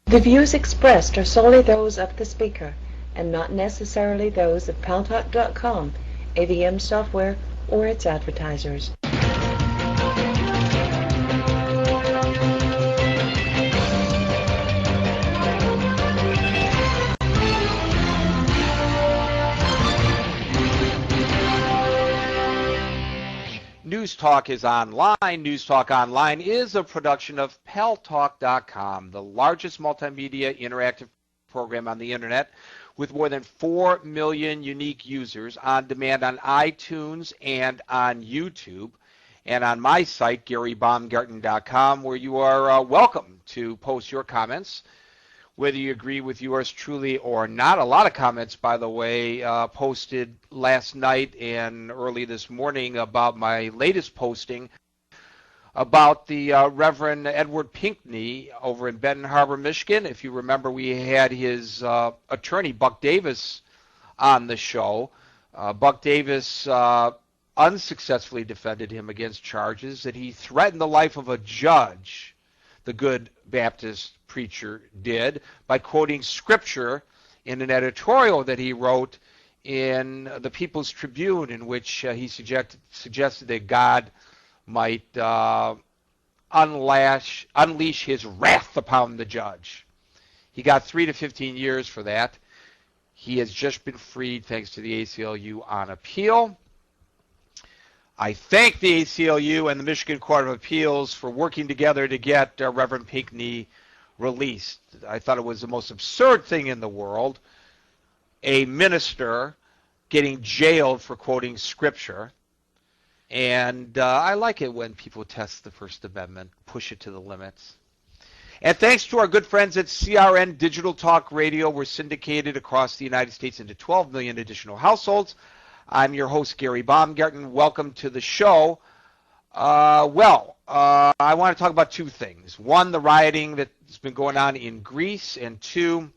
The views expressed are solely those of the speaker and not necessarily those of Paltalk.com, AVM software, or its advertisers. News Talk is online. News Talk Online is a production of Paltalk.com, the largest multimedia interactive program on the internet with more than 4 million unique users on demand on iTunes and on YouTube, and on my site, GaryBaumgarten.com, where you are welcome to post your comments, whether you agree with yours truly or not. A lot of comments, by the way, posted last night and early this morning about my latest posting about the Reverend Edward Pinkney over in Benton Harbor, Michigan. If you remember, we had his attorney, Buck Davis, on the show. Buck Davis unsuccessfully defended him against charges that he threatened the life of a judge, the good Baptist preacher did, by quoting scripture in an editorial that he wrote in the People's Tribune, in which he suggested that God might unleash his wrath upon the judge. He got 3 to 15 years for that. He has just been freed thanks to the ACLU on appeal. I thank the ACLU and the Michigan Court of Appeals for working together to get Reverend Pinkney released. I thought it was the most absurd thing in the world, a minister getting jailed for quoting scripture. And I like it when people test the First Amendment, push it to the limits. And thanks to our good friends at CRN Digital Talk Radio, we're syndicated across the United States into 12 million additional households. I'm your host, Gary Baumgarten. Welcome to the show. I want to talk about two things. One, the rioting that's been going on in Greece, and two,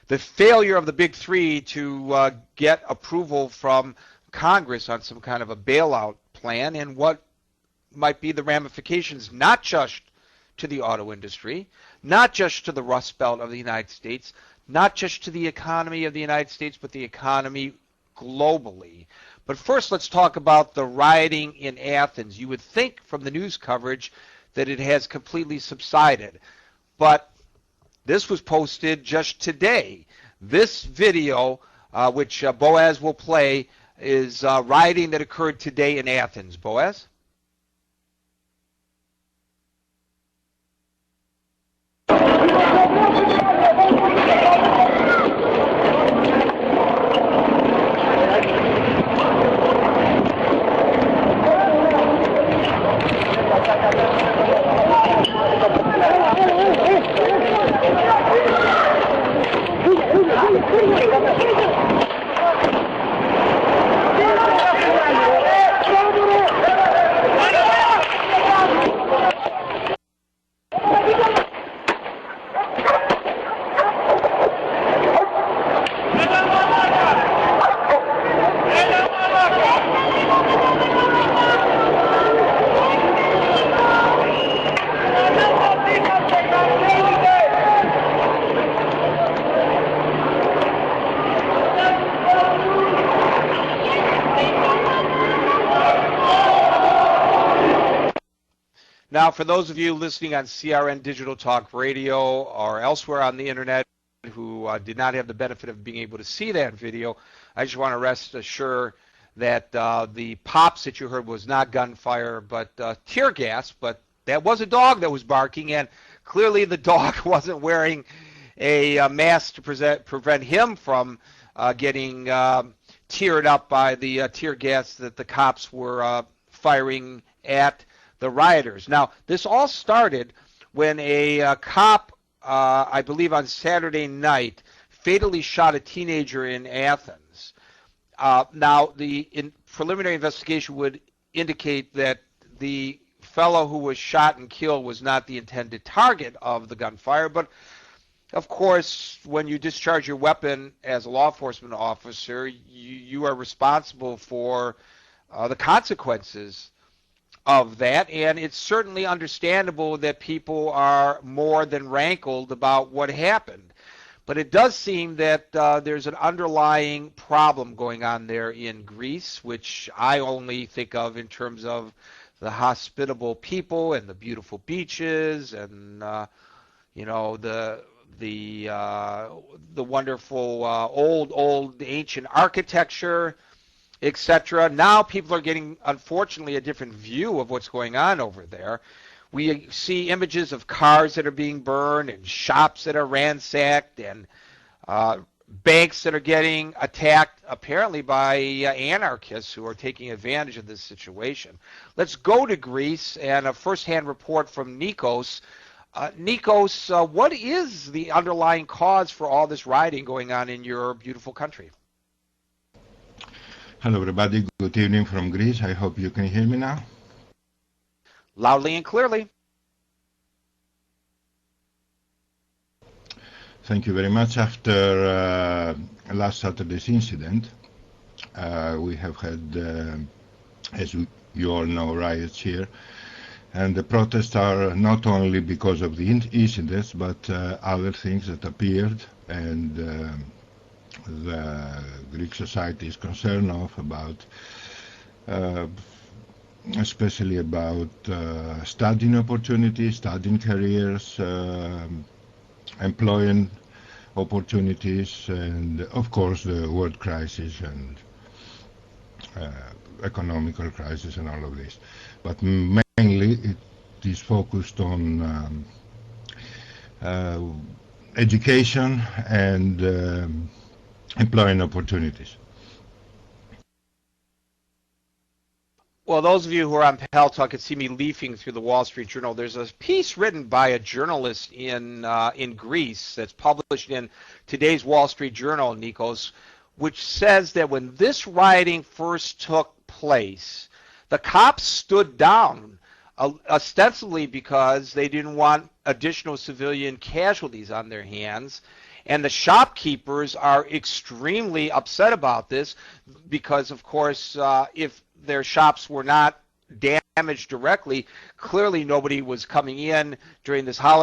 the failure of the big three to get approval from Congress on some kind of a bailout plan, and what might be the ramifications, not just to the auto industry, not just to the Rust Belt of the United States, not just to the economy of the United States, but the economy globally. But first, let's talk about the rioting in Athens. You would think from the news coverage that it has completely subsided, but this was posted just today. This video, which Boaz will play, is rioting that occurred today in Athens. Boaz? Now, for those of you listening on CRN Digital Talk Radio or elsewhere on the internet who did not have the benefit of being able to see that video, I just want to rest assured that the pops that you heard was not gunfire but tear gas, but that was a dog that was barking, and clearly the dog wasn't wearing a mask to prevent him from getting teared up by the tear gas that the cops were firing at the rioters. Now, this all started when a cop, I believe on Saturday night, fatally shot a teenager in Athens. Now, the preliminary investigation would indicate that the fellow who was shot and killed was not the intended target of the gunfire, but of course, when you discharge your weapon as a law enforcement officer, you are responsible for the consequences of that, and it's certainly understandable that people are more than rankled about what happened. But it does seem that there's an underlying problem going on there in Greece, which I only think of in terms of the hospitable people and the beautiful beaches and the wonderful old ancient architecture, etc. Now people are getting, unfortunately, a different view of what's going on over there. We see images of cars that are being burned and shops that are ransacked and banks that are getting attacked, apparently by anarchists who are taking advantage of this situation. Let's go to Greece and a first-hand report from Nikos. Nikos, what is the underlying cause for all this rioting going on in your beautiful country? Hello, everybody. Good evening from Greece. I hope you can hear me now. Loudly and clearly. Thank you very much. After last Saturday's incident, we have had, as you all know, riots here. And the protests are not only because of the incidents, but other things that appeared and the Greek society is concerned about, especially about studying opportunities, studying careers, employment opportunities, and of course the world crisis and economical crisis and all of this. But mainly it is focused on education and employing opportunities. Well, those of you who are on Paltalk can see me leafing through the Wall Street Journal. There's a piece written by a journalist in Greece that's published in today's Wall Street Journal, Nikos, which says that when this rioting first took place, the cops stood down, ostensibly because they didn't want additional civilian casualties on their hands. And the shopkeepers are extremely upset about this because, of course, if their shops were not damaged directly, clearly nobody was coming in during this holiday